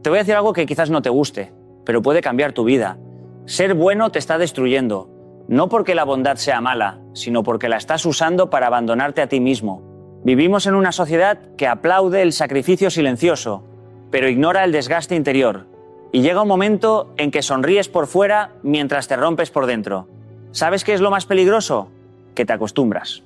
Te voy a decir algo que quizás no te guste, pero puede cambiar tu vida. Ser bueno te está destruyendo, no porque la bondad sea mala, sino porque la estás usando para abandonarte a ti mismo. Vivimos en una sociedad que aplaude el sacrificio silencioso, pero ignora el desgaste interior. Y llega un momento en que sonríes por fuera mientras te rompes por dentro. ¿Sabes qué es lo más peligroso? Que te acostumbras.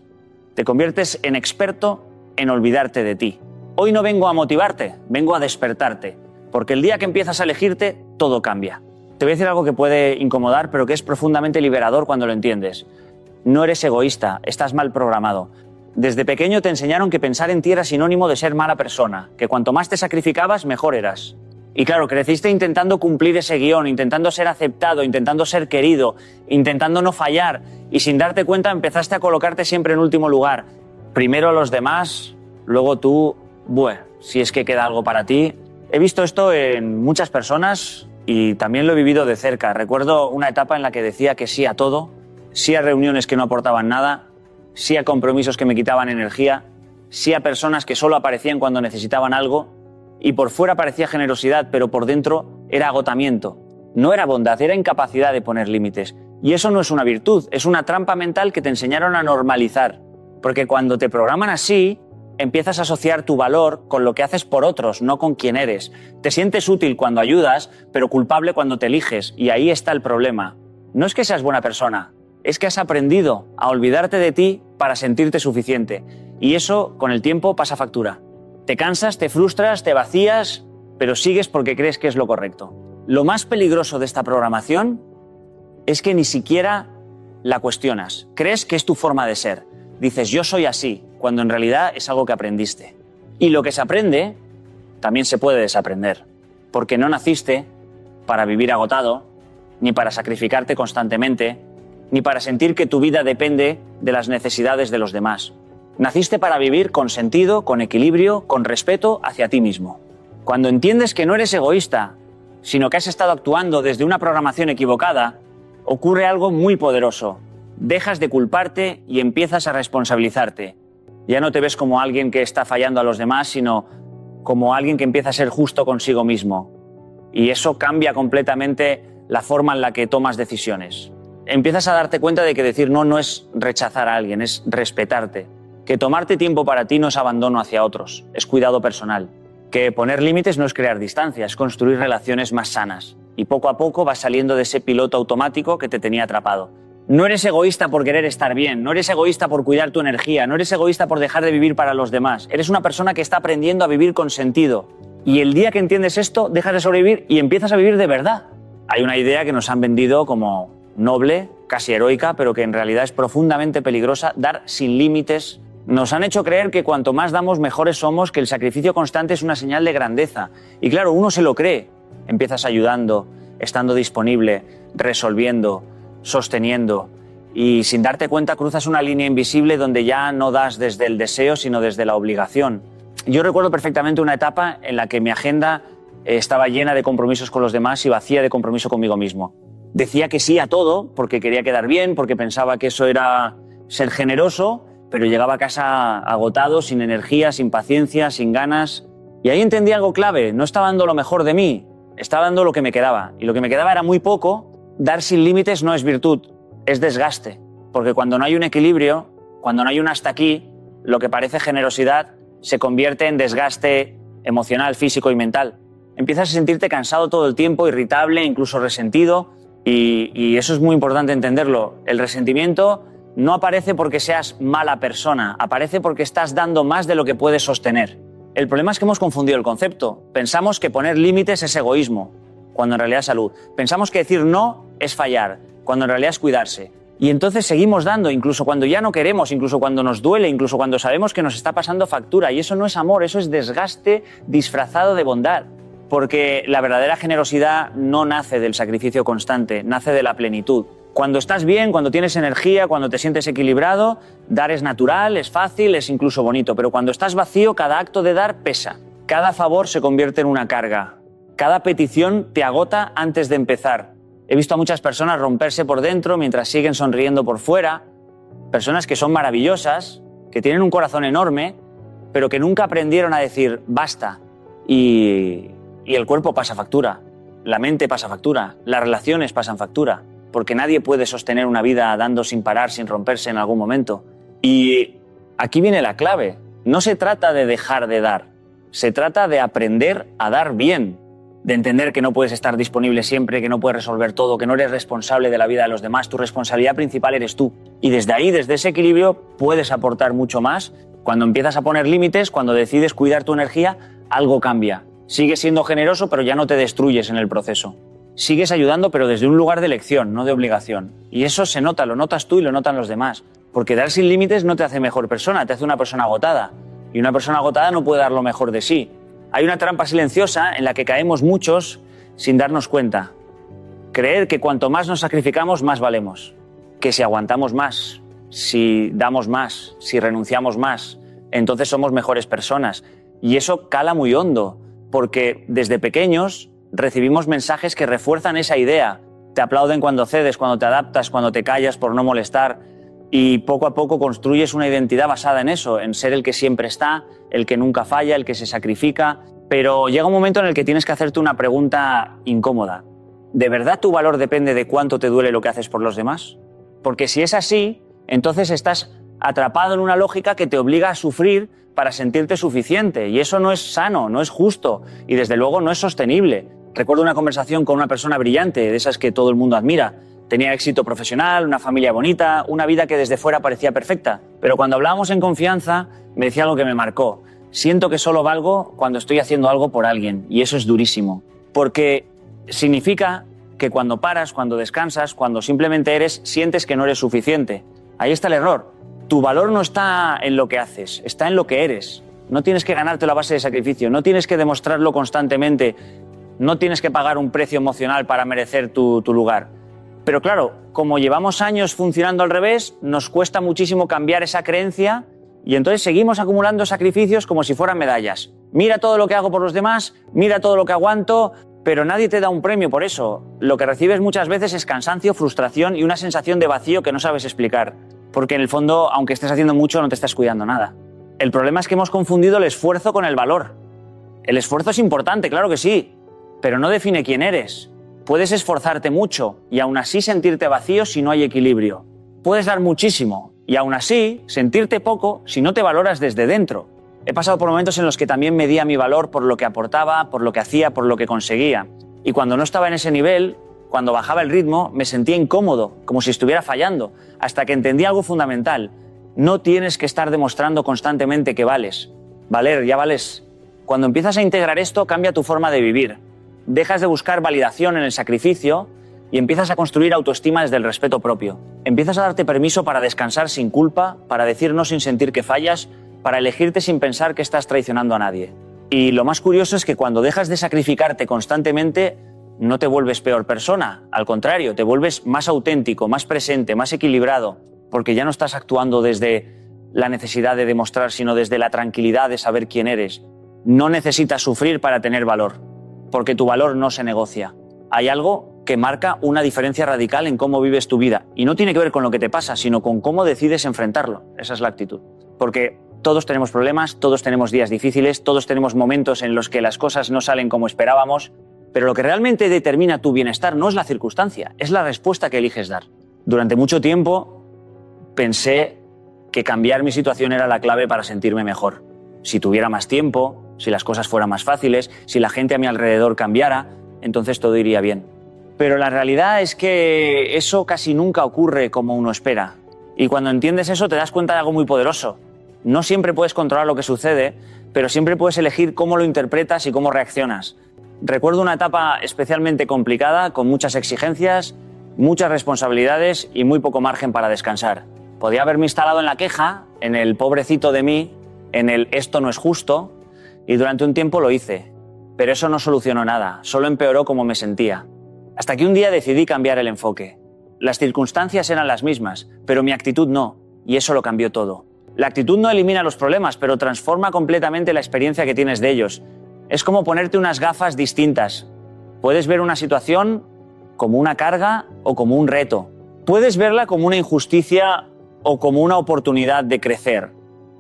Te conviertes en experto en olvidarte de ti. Hoy no vengo a motivarte, vengo a despertarte. Porque el día que empiezas a elegirte, todo cambia. Te voy a decir algo que puede incomodar, pero que es profundamente liberador cuando lo entiendes. No eres egoísta, estás mal programado. Desde pequeño te enseñaron que pensar en ti era sinónimo de ser mala persona, que cuanto más te sacrificabas, mejor eras. Y claro, creciste intentando cumplir ese guión, intentando ser aceptado, intentando ser querido, intentando no fallar, y sin darte cuenta empezaste a colocarte siempre en último lugar. Primero los demás, luego tú, si es que queda algo para ti. He visto esto en muchas personas y también lo he vivido de cerca. Recuerdo una etapa en la que decía que sí a todo, sí a reuniones que no aportaban nada, sí a compromisos que me quitaban energía, sí a personas que solo aparecían cuando necesitaban algo, y por fuera parecía generosidad, pero por dentro era agotamiento. No era bondad, era incapacidad de poner límites. Y eso no es una virtud, es una trampa mental que te enseñaron a normalizar. Porque cuando te programan así, empiezas a asociar tu valor con lo que haces por otros, no con quién eres. Te sientes útil cuando ayudas, pero culpable cuando te eliges, y ahí está el problema. No es que seas buena persona, es que has aprendido a olvidarte de ti para sentirte suficiente. Y eso, con el tiempo, pasa factura. Te cansas, te frustras, te vacías, pero sigues porque crees que es lo correcto. Lo más peligroso de esta programación es que ni siquiera la cuestionas. Crees que es tu forma de ser. Dices, yo soy así, cuando en realidad es algo que aprendiste. Y lo que se aprende también se puede desaprender, porque no naciste para vivir agotado, ni para sacrificarte constantemente, ni para sentir que tu vida depende de las necesidades de los demás. Naciste para vivir con sentido, con equilibrio, con respeto hacia ti mismo. Cuando entiendes que no eres egoísta, sino que has estado actuando desde una programación equivocada, ocurre algo muy poderoso. Dejas de culparte y empiezas a responsabilizarte. Ya no te ves como alguien que está fallando a los demás, sino como alguien que empieza a ser justo consigo mismo. Y eso cambia completamente la forma en la que tomas decisiones. Empiezas a darte cuenta de que decir no es rechazar a alguien, es respetarte. Que tomarte tiempo para ti no es abandono hacia otros, es cuidado personal. Que poner límites no es crear distancia, es construir relaciones más sanas. Y poco a poco vas saliendo de ese piloto automático que te tenía atrapado. No eres egoísta por querer estar bien, no eres egoísta por cuidar tu energía, no eres egoísta por dejar de vivir para los demás. Eres una persona que está aprendiendo a vivir con sentido. Y el día que entiendes esto, dejas de sobrevivir y empiezas a vivir de verdad. Hay una idea que nos han vendido como noble, casi heroica, pero que en realidad es profundamente peligrosa: dar sin límites. Nos han hecho creer que cuanto más damos, mejores somos, que el sacrificio constante es una señal de grandeza. Y claro, uno se lo cree. Empiezas ayudando, estando disponible, resolviendo, sosteniendo, y sin darte cuenta cruzas una línea invisible donde ya no das desde el deseo, sino desde la obligación. Yo recuerdo perfectamente una etapa en la que mi agenda estaba llena de compromisos con los demás y vacía de compromiso conmigo mismo. Decía que sí a todo porque quería quedar bien, porque pensaba que eso era ser generoso, pero llegaba a casa agotado, sin energía, sin paciencia, sin ganas. Y ahí entendí algo clave: no estaba dando lo mejor de mí, estaba dando lo que me quedaba. Y lo que me quedaba era muy poco. Dar sin límites no es virtud, es desgaste. Porque cuando no hay un equilibrio, cuando no hay un hasta aquí, lo que parece generosidad se convierte en desgaste emocional, físico y mental. Empiezas a sentirte cansado todo el tiempo, irritable, incluso resentido. Y eso es muy importante entenderlo. El resentimiento no aparece porque seas mala persona, aparece porque estás dando más de lo que puedes sostener. El problema es que hemos confundido el concepto. Pensamos que poner límites es egoísmo, cuando en realidad es salud. Pensamos que decir no es fallar, cuando en realidad es cuidarse. Y entonces seguimos dando, incluso cuando ya no queremos, incluso cuando nos duele, incluso cuando sabemos que nos está pasando factura. Y eso no es amor, eso es desgaste disfrazado de bondad. Porque la verdadera generosidad no nace del sacrificio constante, nace de la plenitud. Cuando estás bien, cuando tienes energía, cuando te sientes equilibrado, dar es natural, es fácil, es incluso bonito. Pero cuando estás vacío, cada acto de dar pesa. Cada favor se convierte en una carga. Cada petición te agota antes de empezar. He visto a muchas personas romperse por dentro mientras siguen sonriendo por fuera. Personas que son maravillosas, que tienen un corazón enorme, pero que nunca aprendieron a decir basta. Y Y el cuerpo pasa factura, la mente pasa factura, las relaciones pasan factura, porque nadie puede sostener una vida dando sin parar, sin romperse en algún momento. Y aquí viene la clave. No se trata de dejar de dar, se trata de aprender a dar bien, de entender que no puedes estar disponible siempre, que no puedes resolver todo, que no eres responsable de la vida de los demás, tu responsabilidad principal eres tú. Y desde ahí, desde ese equilibrio, puedes aportar mucho más. Cuando empiezas a poner límites, cuando decides cuidar tu energía, algo cambia. Sigues siendo generoso, pero ya no te destruyes en el proceso. Sigues ayudando, pero desde un lugar de elección, no de obligación. Y eso se nota, lo notas tú y lo notan los demás. Porque dar sin límites no te hace mejor persona, te hace una persona agotada. Y una persona agotada no puede dar lo mejor de sí. Hay una trampa silenciosa en la que caemos muchos sin darnos cuenta. Creer que cuanto más nos sacrificamos, más valemos. Que si aguantamos más, si damos más, si renunciamos más, entonces somos mejores personas. Y eso cala muy hondo, porque desde pequeños recibimos mensajes que refuerzan esa idea. Te aplauden cuando cedes, cuando te adaptas, cuando te callas por no molestar. Y poco a poco construyes una identidad basada en eso, en ser el que siempre está, el que nunca falla, el que se sacrifica. Pero llega un momento en el que tienes que hacerte una pregunta incómoda. ¿De verdad tu valor depende de cuánto te duele lo que haces por los demás? Porque si es así, entonces estás atrapado en una lógica que te obliga a sufrir para sentirte suficiente. Y eso no es sano, no es justo y desde luego no es sostenible. Recuerdo una conversación con una persona brillante, de esas que todo el mundo admira. Tenía éxito profesional, una familia bonita, una vida que desde fuera parecía perfecta. Pero cuando hablábamos en confianza, me decía algo que me marcó. Siento que solo valgo cuando estoy haciendo algo por alguien. Y eso es durísimo. Porque significa que cuando paras, cuando descansas, cuando simplemente eres, sientes que no eres suficiente. Ahí está el error. Tu valor no está en lo que haces, está en lo que eres. No tienes que ganarte la base de sacrificio, no tienes que demostrarlo constantemente, no tienes que pagar un precio emocional para merecer tu lugar. Pero claro, como llevamos años funcionando al revés, nos cuesta muchísimo cambiar esa creencia y entonces seguimos acumulando sacrificios como si fueran medallas. Mira todo lo que hago por los demás, mira todo lo que aguanto, pero nadie te da un premio por eso. Lo que recibes muchas veces es cansancio, frustración y una sensación de vacío que no sabes explicar. Porque en el fondo, aunque estés haciendo mucho, no te estás cuidando nada. El problema es que hemos confundido el esfuerzo con el valor. El esfuerzo es importante, claro que sí, pero no define quién eres. Puedes esforzarte mucho y aún así sentirte vacío si no hay equilibrio. Puedes dar muchísimo y aún así sentirte poco si no te valoras desde dentro. He pasado por momentos en los que también medía mi valor por lo que aportaba, por lo que hacía, por lo que conseguía. Y cuando no estaba en ese nivel, cuando bajaba el ritmo, me sentía incómodo, como si estuviera fallando, hasta que entendí algo fundamental. No tienes que estar demostrando constantemente que vales. Valer, ya vales. Cuando empiezas a integrar esto, cambia tu forma de vivir. Dejas de buscar validación en el sacrificio y empiezas a construir autoestima desde el respeto propio. Empiezas a darte permiso para descansar sin culpa, para decir no sin sentir que fallas, para elegirte sin pensar que estás traicionando a nadie. Y lo más curioso es que cuando dejas de sacrificarte constantemente, no te vuelves peor persona. Al contrario, te vuelves más auténtico, más presente, más equilibrado, porque ya no estás actuando desde la necesidad de demostrar, sino desde la tranquilidad de saber quién eres. No necesitas sufrir para tener valor, porque tu valor no se negocia. Hay algo que marca una diferencia radical en cómo vives tu vida. Y no tiene que ver con lo que te pasa, sino con cómo decides enfrentarlo. Esa es la actitud. Porque todos tenemos problemas, todos tenemos días difíciles, todos tenemos momentos en los que las cosas no salen como esperábamos, pero lo que realmente determina tu bienestar no es la circunstancia, es la respuesta que eliges dar. Durante mucho tiempo pensé que cambiar mi situación era la clave para sentirme mejor. Si tuviera más tiempo, si las cosas fueran más fáciles, si la gente a mi alrededor cambiara, entonces todo iría bien. Pero la realidad es que eso casi nunca ocurre como uno espera. Y cuando entiendes eso te das cuenta de algo muy poderoso. No siempre puedes controlar lo que sucede, pero siempre puedes elegir cómo lo interpretas y cómo reaccionas. Recuerdo una etapa especialmente complicada, con muchas exigencias, muchas responsabilidades y muy poco margen para descansar. Podía haberme instalado en la queja, en el pobrecito de mí, en el esto no es justo, y durante un tiempo lo hice. Pero eso no solucionó nada, solo empeoró cómo me sentía. Hasta que un día decidí cambiar el enfoque. Las circunstancias eran las mismas, pero mi actitud no, y eso lo cambió todo. La actitud no elimina los problemas, pero transforma completamente la experiencia que tienes de ellos. Es como ponerte unas gafas distintas. Puedes ver una situación como una carga o como un reto. Puedes verla como una injusticia o como una oportunidad de crecer.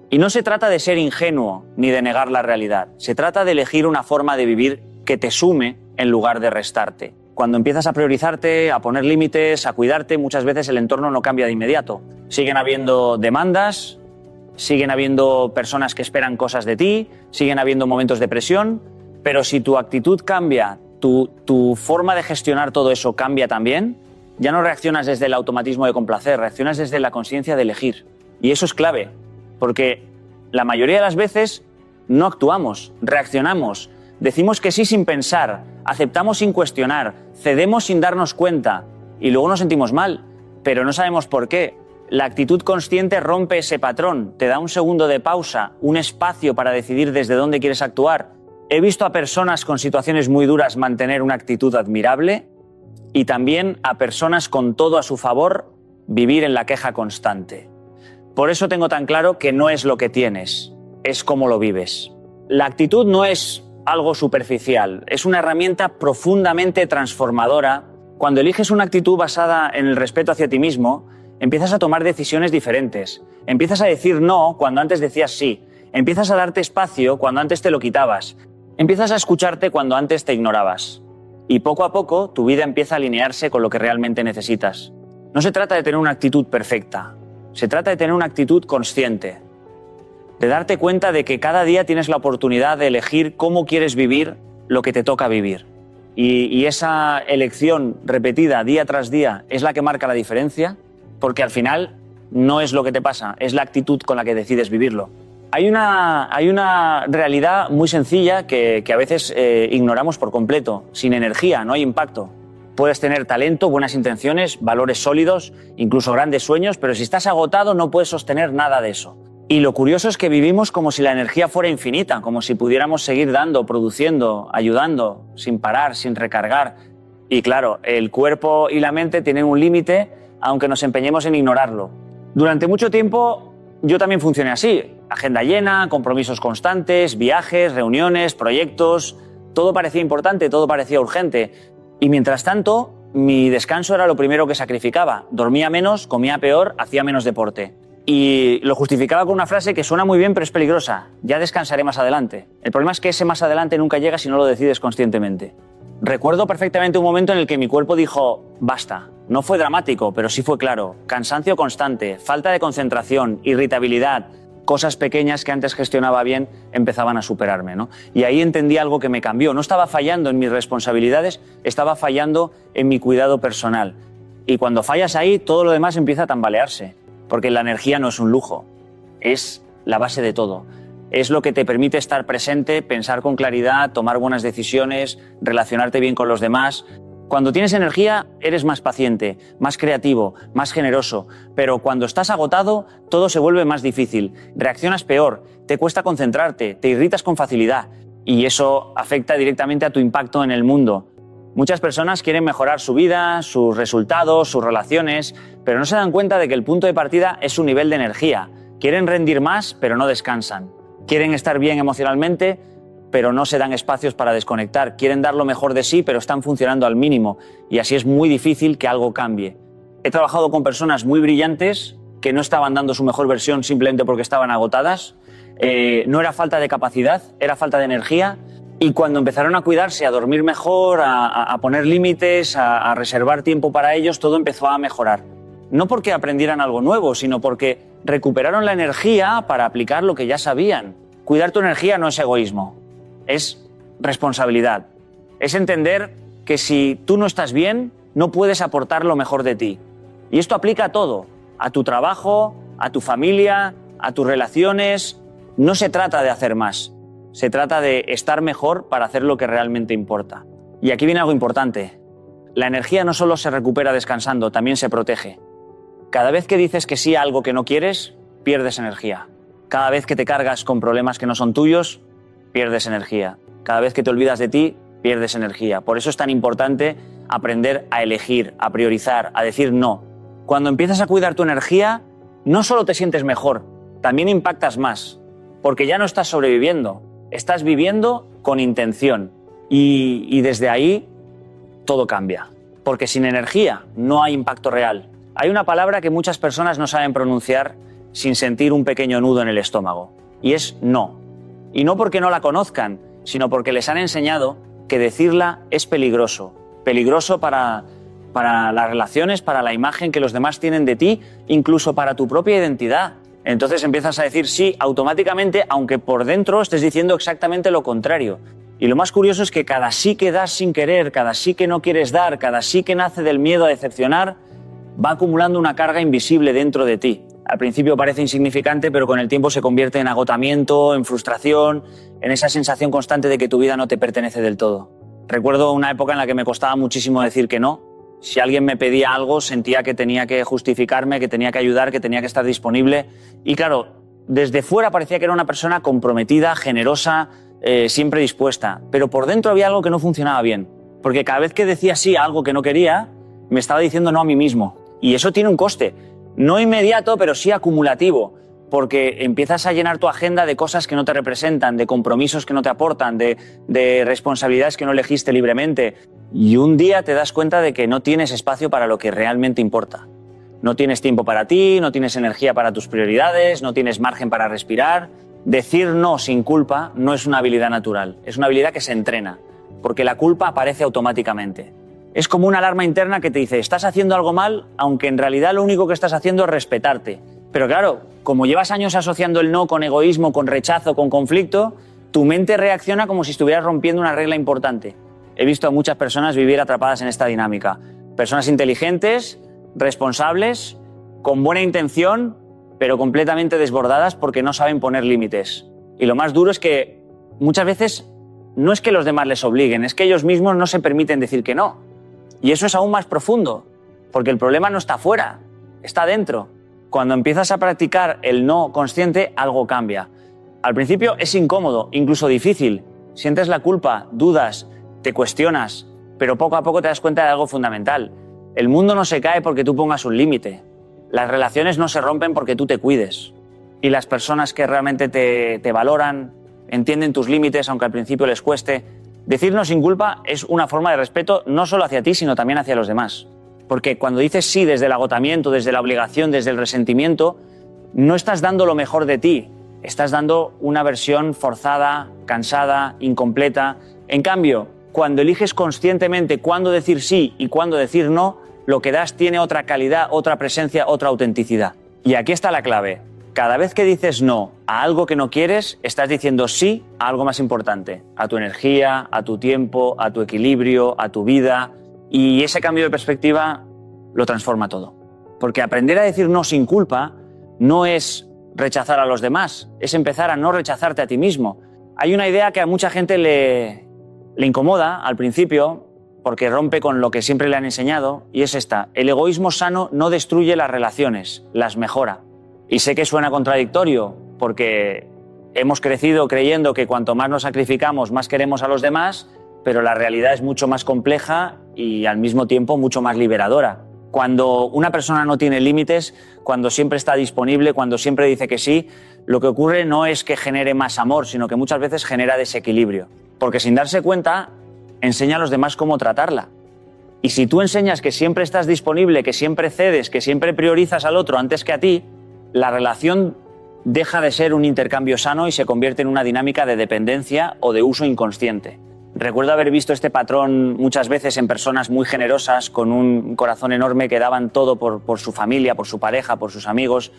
Y no se trata de ser ingenuo ni de negar la realidad. Se trata de elegir una forma de vivir que te sume en lugar de restarte. Cuando empiezas a priorizarte, a poner límites, a cuidarte, muchas veces el entorno no cambia de inmediato. Siguen habiendo demandas, siguen habiendo personas que esperan cosas de ti, siguen habiendo momentos de presión, pero si tu actitud cambia, tu forma de gestionar todo eso cambia también, ya no reaccionas desde el automatismo de complacer, reaccionas desde la conciencia de elegir. Y eso es clave, porque la mayoría de las veces no actuamos, reaccionamos, decimos que sí sin pensar, aceptamos sin cuestionar, cedemos sin darnos cuenta y luego nos sentimos mal, pero no sabemos por qué. La actitud consciente rompe ese patrón, te da un segundo de pausa, un espacio para decidir desde dónde quieres actuar. He visto a personas con situaciones muy duras mantener una actitud admirable y también a personas con todo a su favor vivir en la queja constante. Por eso tengo tan claro que no es lo que tienes, es cómo lo vives. La actitud no es algo superficial, es una herramienta profundamente transformadora. Cuando eliges una actitud basada en el respeto hacia ti mismo, empiezas a tomar decisiones diferentes. Empiezas a decir no cuando antes decías sí. Empiezas a darte espacio cuando antes te lo quitabas. Empiezas a escucharte cuando antes te ignorabas. Y poco a poco tu vida empieza a alinearse con lo que realmente necesitas. No se trata de tener una actitud perfecta. Se trata de tener una actitud consciente. De darte cuenta de que cada día tienes la oportunidad de elegir cómo quieres vivir lo que te toca vivir. Y esa elección repetida día tras día es la que marca la diferencia, porque al final no es lo que te pasa, es la actitud con la que decides vivirlo. Hay una realidad muy sencilla que a veces ignoramos por completo. Sin energía no hay impacto. Puedes tener talento, buenas intenciones, valores sólidos, incluso grandes sueños, pero si estás agotado no puedes sostener nada de eso. Y lo curioso es que vivimos como si la energía fuera infinita, como si pudiéramos seguir dando, produciendo, ayudando, sin parar, sin recargar. Y claro, el cuerpo y la mente tienen un límite, aunque nos empeñemos en ignorarlo. Durante mucho tiempo yo también funcioné así. Agenda llena, compromisos constantes, viajes, reuniones, proyectos. Todo parecía importante, todo parecía urgente. Y mientras tanto, mi descanso era lo primero que sacrificaba. Dormía menos, comía peor, hacía menos deporte. Y lo justificaba con una frase que suena muy bien pero es peligrosa. Ya descansaré más adelante. El problema es que ese más adelante nunca llega si no lo decides conscientemente. Recuerdo perfectamente un momento en el que mi cuerpo dijo basta. No fue dramático, pero sí fue claro. Cansancio constante, falta de concentración, irritabilidad, cosas pequeñas que antes gestionaba bien empezaban a superarme, ¿no? Y ahí entendí algo que me cambió. No estaba fallando en mis responsabilidades, estaba fallando en mi cuidado personal. Y cuando fallas ahí, todo lo demás empieza a tambalearse. Porque la energía no es un lujo, es la base de todo. Es lo que te permite estar presente, pensar con claridad, tomar buenas decisiones, relacionarte bien con los demás. Cuando tienes energía, eres más paciente, más creativo, más generoso. Pero cuando estás agotado, todo se vuelve más difícil. Reaccionas peor, te cuesta concentrarte, te irritas con facilidad. Y eso afecta directamente a tu impacto en el mundo. Muchas personas quieren mejorar su vida, sus resultados, sus relaciones, pero no se dan cuenta de que el punto de partida es su nivel de energía. Quieren rendir más, pero no descansan. Quieren estar bien emocionalmente, pero no se dan espacios para desconectar. Quieren dar lo mejor de sí, pero están funcionando al mínimo. Y así es muy difícil que algo cambie. He trabajado con personas muy brillantes que no estaban dando su mejor versión simplemente porque estaban agotadas. No era falta de capacidad, era falta de energía. Y cuando empezaron a cuidarse, a dormir mejor, a poner límites, a reservar tiempo para ellos, todo empezó a mejorar. No porque aprendieran algo nuevo, sino porque recuperaron la energía para aplicar lo que ya sabían. Cuidar tu energía no es egoísmo, es responsabilidad. Es entender que si tú no estás bien, no puedes aportar lo mejor de ti. Y esto aplica a todo, a tu trabajo, a tu familia, a tus relaciones. No se trata de hacer más. Se trata de estar mejor para hacer lo que realmente importa. Y aquí viene algo importante. La energía no solo se recupera descansando, también se protege. Cada vez que dices que sí a algo que no quieres, pierdes energía. Cada vez que te cargas con problemas que no son tuyos, pierdes energía. Cada vez que te olvidas de ti, pierdes energía. Por eso es tan importante aprender a elegir, a priorizar, a decir no. Cuando empiezas a cuidar tu energía, no solo te sientes mejor, también impactas más, porque ya no estás sobreviviendo. Estás viviendo con intención y desde ahí todo cambia. Porque sin energía no hay impacto real. Hay una palabra que muchas personas no saben pronunciar sin sentir un pequeño nudo en el estómago y es no. Y no porque no la conozcan, sino porque les han enseñado que decirla es peligroso. Peligroso para las relaciones, para la imagen que los demás tienen de ti, incluso para tu propia identidad. Entonces empiezas a decir sí automáticamente, aunque por dentro estés diciendo exactamente lo contrario. Y lo más curioso es que cada sí que das sin querer, cada sí que no quieres dar, cada sí que nace del miedo a decepcionar, va acumulando una carga invisible dentro de ti. Al principio parece insignificante, pero con el tiempo se convierte en agotamiento, en frustración, en esa sensación constante de que tu vida no te pertenece del todo. Recuerdo una época en la que me costaba muchísimo decir que no. Si alguien me pedía algo, sentía que tenía que justificarme, que tenía que ayudar, que tenía que estar disponible. Y claro, desde fuera parecía que era una persona comprometida, generosa, siempre dispuesta. Pero por dentro había algo que no funcionaba bien. Porque cada vez que decía sí a algo que no quería, me estaba diciendo no a mí mismo. Y eso tiene un coste. No inmediato, pero sí acumulativo. Porque empiezas a llenar tu agenda de cosas que no te representan, de compromisos que no te aportan, de responsabilidades que no elegiste libremente. Y un día te das cuenta de que no tienes espacio para lo que realmente importa. No tienes tiempo para ti, no tienes energía para tus prioridades, no tienes margen para respirar. Decir no sin culpa no es una habilidad natural, es una habilidad que se entrena, porque la culpa aparece automáticamente. Es como una alarma interna que te dice, estás haciendo algo mal, aunque en realidad lo único que estás haciendo es respetarte. Pero claro, como llevas años asociando el no con egoísmo, con rechazo, con conflicto, tu mente reacciona como si estuvieras rompiendo una regla importante. He visto a muchas personas vivir atrapadas en esta dinámica. Personas inteligentes, responsables, con buena intención, pero completamente desbordadas porque no saben poner límites. Y lo más duro es que muchas veces no es que los demás les obliguen, es que ellos mismos no se permiten decir que no. Y eso es aún más profundo, porque el problema no está fuera, está dentro. Cuando empiezas a practicar el no consciente, algo cambia. Al principio es incómodo, incluso difícil. Sientes la culpa, dudas, te cuestionas, pero poco a poco te das cuenta de algo fundamental. El mundo no se cae porque tú pongas un límite. Las relaciones no se rompen porque tú te cuides. Y las personas que realmente te valoran, entienden tus límites, aunque al principio les cueste. Decir no sin culpa es una forma de respeto no solo hacia ti, sino también hacia los demás. Porque cuando dices sí desde el agotamiento, desde la obligación, desde el resentimiento, no estás dando lo mejor de ti. Estás dando una versión forzada, cansada, incompleta. En cambio, cuando eliges conscientemente cuándo decir sí y cuándo decir no, lo que das tiene otra calidad, otra presencia, otra autenticidad. Y aquí está la clave. Cada vez que dices no a algo que no quieres, estás diciendo sí a algo más importante. A tu energía, a tu tiempo, a tu equilibrio, a tu vida. Y ese cambio de perspectiva lo transforma todo. Porque aprender a decir no sin culpa no es rechazar a los demás, es empezar a no rechazarte a ti mismo. Hay una idea que a mucha gente le incomoda al principio porque rompe con lo que siempre le han enseñado, y es esta: el egoísmo sano no destruye las relaciones, las mejora. Y sé que suena contradictorio porque hemos crecido creyendo que cuanto más nos sacrificamos, más queremos a los demás, pero la realidad es mucho más compleja y al mismo tiempo mucho más liberadora. Cuando una persona no tiene límites, cuando siempre está disponible, cuando siempre dice que sí, lo que ocurre no es que genere más amor, sino que muchas veces genera desequilibrio. Porque sin darse cuenta, enseña a los demás cómo tratarla. Y si tú enseñas que siempre estás disponible, que siempre cedes, que siempre priorizas al otro antes que a ti, la relación deja de ser un intercambio sano y se convierte en una dinámica de dependencia o de uso inconsciente. Recuerdo haber visto este patrón muchas veces en personas muy generosas, con un corazón enorme, que daban todo por su familia, por su pareja, por sus amigos,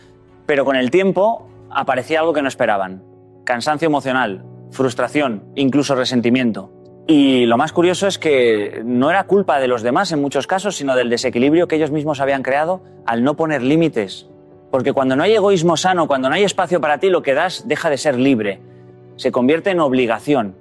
pero con el tiempo aparecía algo que no esperaban: cansancio emocional, frustración, incluso resentimiento. Y lo más curioso es que no era culpa de los demás en muchos casos, sino del desequilibrio que ellos mismos habían creado al no poner límites. Porque cuando no hay egoísmo sano, cuando no hay espacio para ti, lo que das deja de ser libre, se convierte en obligación.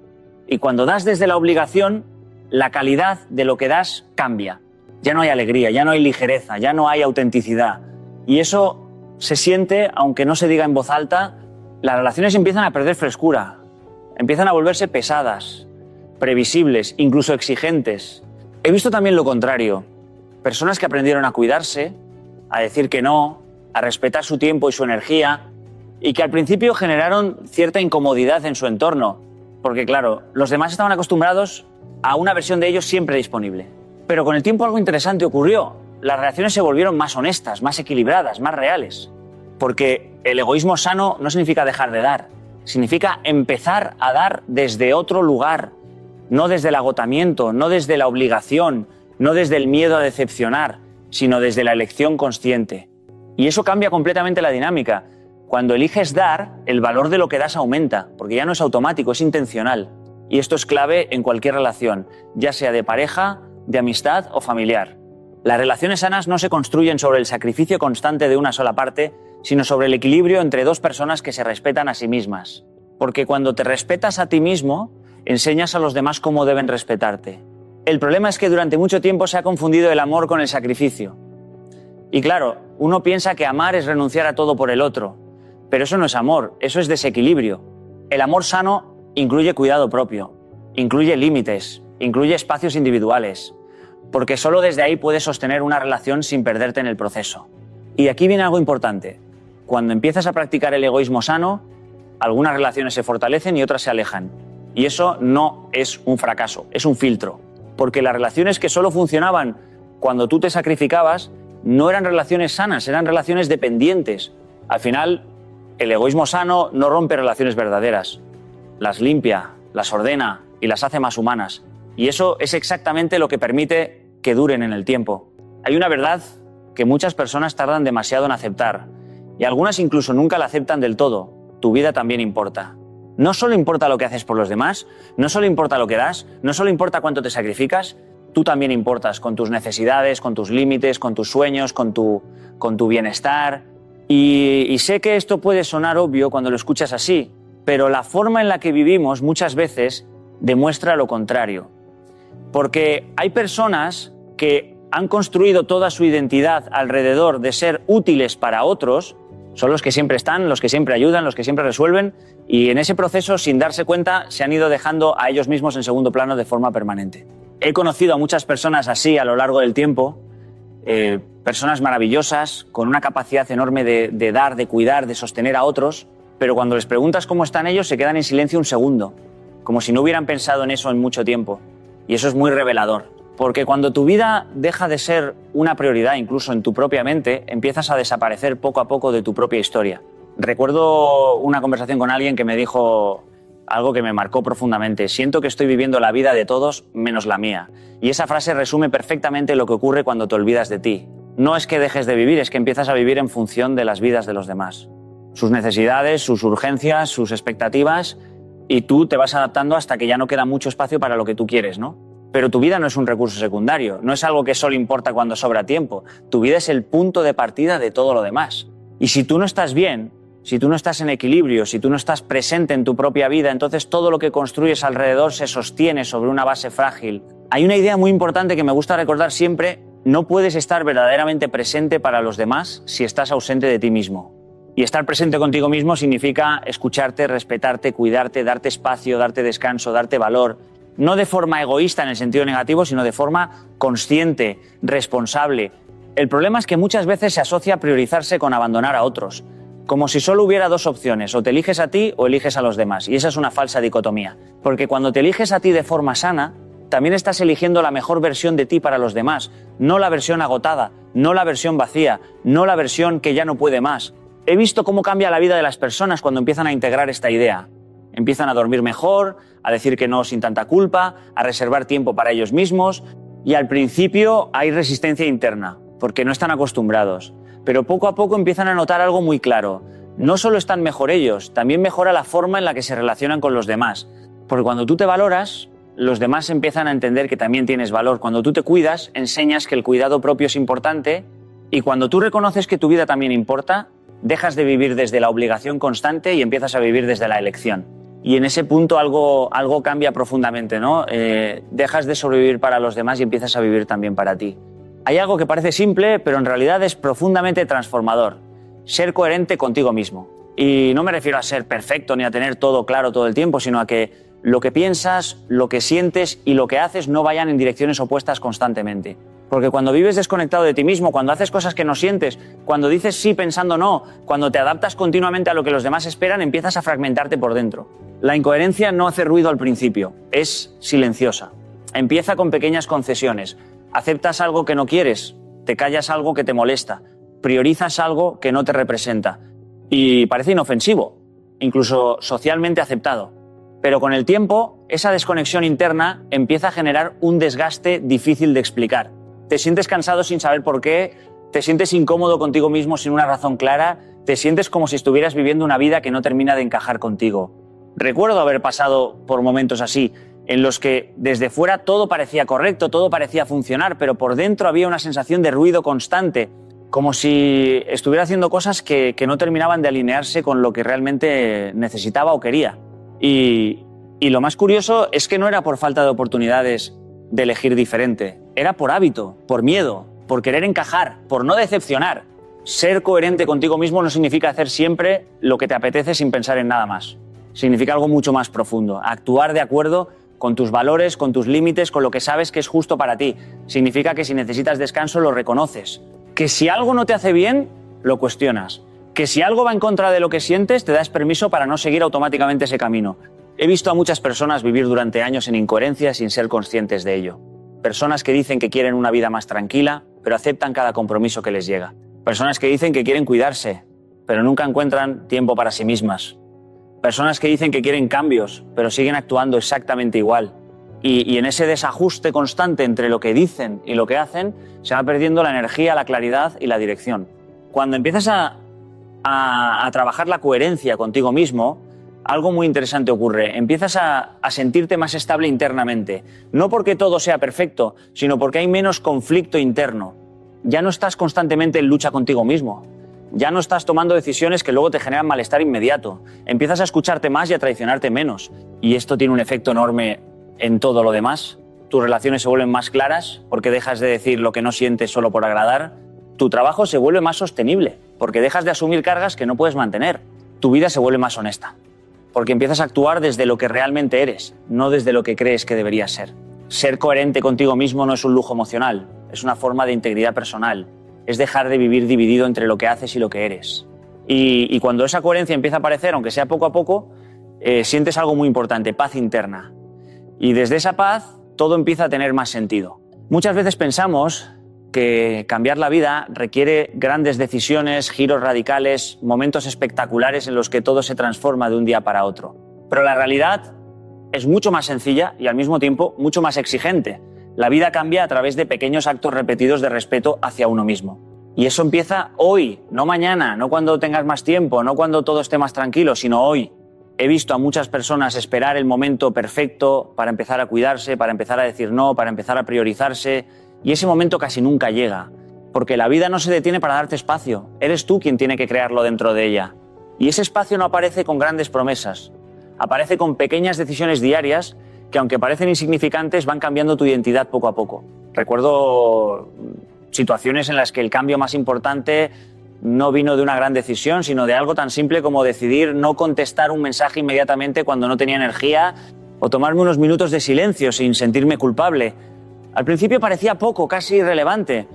Y cuando das desde la obligación, la calidad de lo que das cambia. Ya no hay alegría, ya no hay ligereza, ya no hay autenticidad. Y eso se siente, aunque no se diga en voz alta. Las relaciones empiezan a perder frescura, empiezan a volverse pesadas, previsibles, incluso exigentes. He visto también lo contrario: personas que aprendieron a cuidarse, a decir que no, a respetar su tiempo y su energía, y que al principio generaron cierta incomodidad en su entorno, porque claro, los demás estaban acostumbrados a una versión de ellos siempre disponible. Pero con el tiempo algo interesante ocurrió: las relaciones se volvieron más honestas, más equilibradas, más reales. Porque el egoísmo sano no significa dejar de dar, significa empezar a dar desde otro lugar, no desde el agotamiento, no desde la obligación, no desde el miedo a decepcionar, sino desde la elección consciente. Y eso cambia completamente la dinámica. Cuando eliges dar, el valor de lo que das aumenta, porque ya no es automático, es intencional. Y esto es clave en cualquier relación, ya sea de pareja, de amistad o familiar. Las relaciones sanas no se construyen sobre el sacrificio constante de una sola parte, sino sobre el equilibrio entre dos personas que se respetan a sí mismas. Porque cuando te respetas a ti mismo, enseñas a los demás cómo deben respetarte. El problema es que durante mucho tiempo se ha confundido el amor con el sacrificio. Y claro, uno piensa que amar es renunciar a todo por el otro, pero eso no es amor, eso es desequilibrio. El amor sano incluye cuidado propio, incluye límites, incluye espacios individuales, porque solo desde ahí puedes sostener una relación sin perderte en el proceso. Y aquí viene algo importante. Cuando empiezas a practicar el egoísmo sano, algunas relaciones se fortalecen y otras se alejan. Y eso no es un fracaso, es un filtro. Porque las relaciones que solo funcionaban cuando tú te sacrificabas no eran relaciones sanas, eran relaciones dependientes. Al final, el egoísmo sano no rompe relaciones verdaderas. Las limpia, las ordena y las hace más humanas. Y eso es exactamente lo que permite que duren en el tiempo. Hay una verdad que muchas personas tardan demasiado en aceptar, y algunas incluso nunca la aceptan del todo. Tu vida también importa. No solo importa lo que haces por los demás, no solo importa lo que das, no solo importa cuánto te sacrificas, tú también importas con tus necesidades, con tus límites, con tus sueños, con tu bienestar. Y sé que esto puede sonar obvio cuando lo escuchas así, pero la forma en la que vivimos muchas veces demuestra lo contrario. Porque hay personas que han construido toda su identidad alrededor de ser útiles para otros, son los que siempre están, los que siempre ayudan, los que siempre resuelven, y en ese proceso, sin darse cuenta, se han ido dejando a ellos mismos en segundo plano de forma permanente. He conocido a muchas personas así a lo largo del tiempo, personas maravillosas, con una capacidad enorme de dar, de cuidar, de sostener a otros, pero cuando les preguntas cómo están ellos, se quedan en silencio un segundo, como si no hubieran pensado en eso en mucho tiempo. Y eso es muy revelador, porque cuando tu vida deja de ser una prioridad, incluso en tu propia mente, empiezas a desaparecer poco a poco de tu propia historia. Recuerdo una conversación con alguien que me dijo algo que me marcó profundamente. Siento que estoy viviendo la vida de todos menos la mía. Y esa frase resume perfectamente lo que ocurre cuando te olvidas de ti. No es que dejes de vivir, es que empiezas a vivir en función de las vidas de los demás. Sus necesidades, sus urgencias, sus expectativas, y tú te vas adaptando hasta que ya no queda mucho espacio para lo que tú quieres, ¿no? Pero tu vida no es un recurso secundario, no es algo que solo importa cuando sobra tiempo. Tu vida es el punto de partida de todo lo demás. Y si tú no estás bien, si tú no estás en equilibrio, si tú no estás presente en tu propia vida, entonces todo lo que construyes alrededor se sostiene sobre una base frágil. Hay una idea muy importante que me gusta recordar siempre: no puedes estar verdaderamente presente para los demás si estás ausente de ti mismo. Y estar presente contigo mismo significa escucharte, respetarte, cuidarte, darte espacio, darte descanso, darte valor. No de forma egoísta en el sentido negativo, sino de forma consciente, responsable. El problema es que muchas veces se asocia priorizarse con abandonar a otros, como si solo hubiera dos opciones: o te eliges a ti o eliges a los demás. Y esa es una falsa dicotomía, porque cuando te eliges a ti de forma sana, también estás eligiendo la mejor versión de ti para los demás, no la versión agotada, no la versión vacía, no la versión que ya no puede más. He visto cómo cambia la vida de las personas cuando empiezan a integrar esta idea. Empiezan a dormir mejor, a decir que no sin tanta culpa, a reservar tiempo para ellos mismos, y al principio hay resistencia interna, porque no están acostumbrados. Pero poco a poco empiezan a notar algo muy claro. No solo están mejor ellos, también mejora la forma en la que se relacionan con los demás. Porque cuando tú te valoras, los demás empiezan a entender que también tienes valor. Cuando tú te cuidas, enseñas que el cuidado propio es importante, y cuando tú reconoces que tu vida también importa, dejas de vivir desde la obligación constante y empiezas a vivir desde la elección. Y en ese punto algo cambia profundamente, ¿no? Dejas de sobrevivir para los demás y empiezas a vivir también para ti. Hay algo que parece simple, pero en realidad es profundamente transformador: ser coherente contigo mismo. Y no me refiero a ser perfecto ni a tener todo claro todo el tiempo, sino a que lo que piensas, lo que sientes y lo que haces no vayan en direcciones opuestas constantemente. Porque cuando vives desconectado de ti mismo, cuando haces cosas que no sientes, cuando dices sí pensando no, cuando te adaptas continuamente a lo que los demás esperan, empiezas a fragmentarte por dentro. La incoherencia no hace ruido al principio, es silenciosa. Empieza con pequeñas concesiones. Aceptas algo que no quieres, te callas algo que te molesta, priorizas algo que no te representa. Y parece inofensivo, incluso socialmente aceptado. Pero con el tiempo, esa desconexión interna empieza a generar un desgaste difícil de explicar. Te sientes cansado sin saber por qué, te sientes incómodo contigo mismo sin una razón clara, te sientes como si estuvieras viviendo una vida que no termina de encajar contigo. Recuerdo haber pasado por momentos así, en los que desde fuera todo parecía correcto, todo parecía funcionar, pero por dentro había una sensación de ruido constante, como si estuviera haciendo cosas que no terminaban de alinearse con lo que realmente necesitaba o quería. Y lo más curioso es que no era por falta de oportunidades de elegir diferente, era por hábito, por miedo, por querer encajar, por no decepcionar. Ser coherente contigo mismo no significa hacer siempre lo que te apetece sin pensar en nada más. Significa algo mucho más profundo, actuar de acuerdo con tus valores, con tus límites, con lo que sabes que es justo para ti. Significa que si necesitas descanso lo reconoces, que si algo no te hace bien, lo cuestionas, que si algo va en contra de lo que sientes, te das permiso para no seguir automáticamente ese camino. He visto a muchas personas vivir durante años en incoherencia sin ser conscientes de ello. Personas que dicen que quieren una vida más tranquila, pero aceptan cada compromiso que les llega. Personas que dicen que quieren cuidarse, pero nunca encuentran tiempo para sí mismas. Personas que dicen que quieren cambios, pero siguen actuando exactamente igual. Y en ese desajuste constante entre lo que dicen y lo que hacen, se va perdiendo la energía, la claridad y la dirección. Cuando empiezas a trabajar la coherencia contigo mismo, algo muy interesante ocurre. Empiezas a sentirte más estable internamente. No porque todo sea perfecto, sino porque hay menos conflicto interno. Ya no estás constantemente en lucha contigo mismo. Ya no estás tomando decisiones que luego te generan malestar inmediato. Empiezas a escucharte más y a traicionarte menos. Y esto tiene un efecto enorme en todo lo demás. Tus relaciones se vuelven más claras porque dejas de decir lo que no sientes solo por agradar. Tu trabajo se vuelve más sostenible porque dejas de asumir cargas que no puedes mantener. Tu vida se vuelve más honesta porque empiezas a actuar desde lo que realmente eres, no desde lo que crees que deberías ser. Ser coherente contigo mismo no es un lujo emocional, es una forma de integridad personal. Es dejar de vivir dividido entre lo que haces y lo que eres. Y cuando esa coherencia empieza a aparecer, aunque sea poco a poco, sientes algo muy importante, paz interna. Y desde esa paz todo empieza a tener más sentido. Muchas veces pensamos que cambiar la vida requiere grandes decisiones, giros radicales, momentos espectaculares en los que todo se transforma de un día para otro. Pero la realidad es mucho más sencilla y al mismo tiempo mucho más exigente. La vida cambia a través de pequeños actos repetidos de respeto hacia uno mismo. Y eso empieza hoy, no mañana, no cuando tengas más tiempo, no cuando todo esté más tranquilo, sino hoy. He visto a muchas personas esperar el momento perfecto para empezar a cuidarse, para empezar a decir no, para empezar a priorizarse. Y ese momento casi nunca llega, porque la vida no se detiene para darte espacio. Eres tú quien tiene que crearlo dentro de ella. Y ese espacio no aparece con grandes promesas. Aparece con pequeñas decisiones diarias que, aunque parecen insignificantes, van cambiando tu identidad poco a poco. Recuerdo situaciones en las que el cambio más importante no vino de una gran decisión, sino de algo tan simple como decidir no contestar un mensaje inmediatamente cuando no tenía energía o tomarme unos minutos de silencio sin sentirme culpable. Al principio parecía poco, casi irrelevante,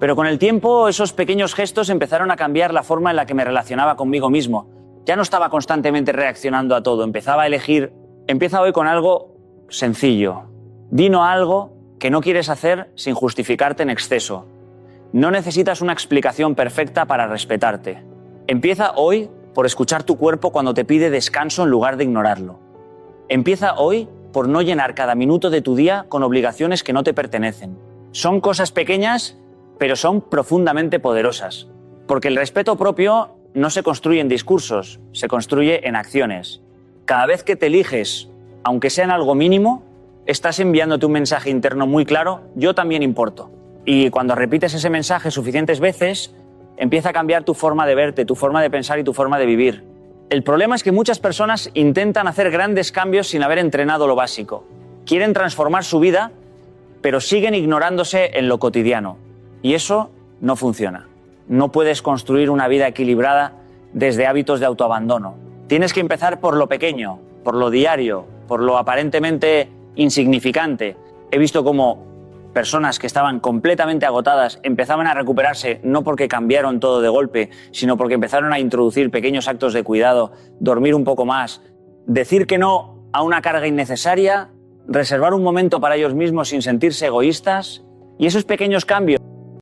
pero con el tiempo esos pequeños gestos empezaron a cambiar la forma en la que me relacionaba conmigo mismo. Ya no estaba constantemente reaccionando a todo, empezaba a elegir. Empieza hoy con algo sencillo. Di no a algo que no quieres hacer sin justificarte en exceso. No necesitas una explicación perfecta para respetarte. Empieza hoy por escuchar tu cuerpo cuando te pide descanso en lugar de ignorarlo. Empieza hoy por no llenar cada minuto de tu día con obligaciones que no te pertenecen. Son cosas pequeñas, pero son profundamente poderosas. Porque el respeto propio no se construye en discursos, se construye en acciones. Cada vez que te eliges, aunque sea en algo mínimo, estás enviándote un mensaje interno muy claro: yo también importo. Y cuando repites ese mensaje suficientes veces, empieza a cambiar tu forma de verte, tu forma de pensar y tu forma de vivir. El problema es que muchas personas intentan hacer grandes cambios sin haber entrenado lo básico. Quieren transformar su vida, pero siguen ignorándose en lo cotidiano. Y eso no funciona. No puedes construir una vida equilibrada desde hábitos de autoabandono. Tienes que empezar por lo pequeño, por lo diario, por lo aparentemente insignificante. He visto cómo personas que estaban completamente agotadas empezaban a recuperarse no porque cambiaron todo de golpe, sino porque empezaron a introducir pequeños actos de cuidado, dormir un poco más, decir que no a una carga innecesaria, reservar un momento para ellos mismos sin sentirse egoístas. Y esos pequeños cambios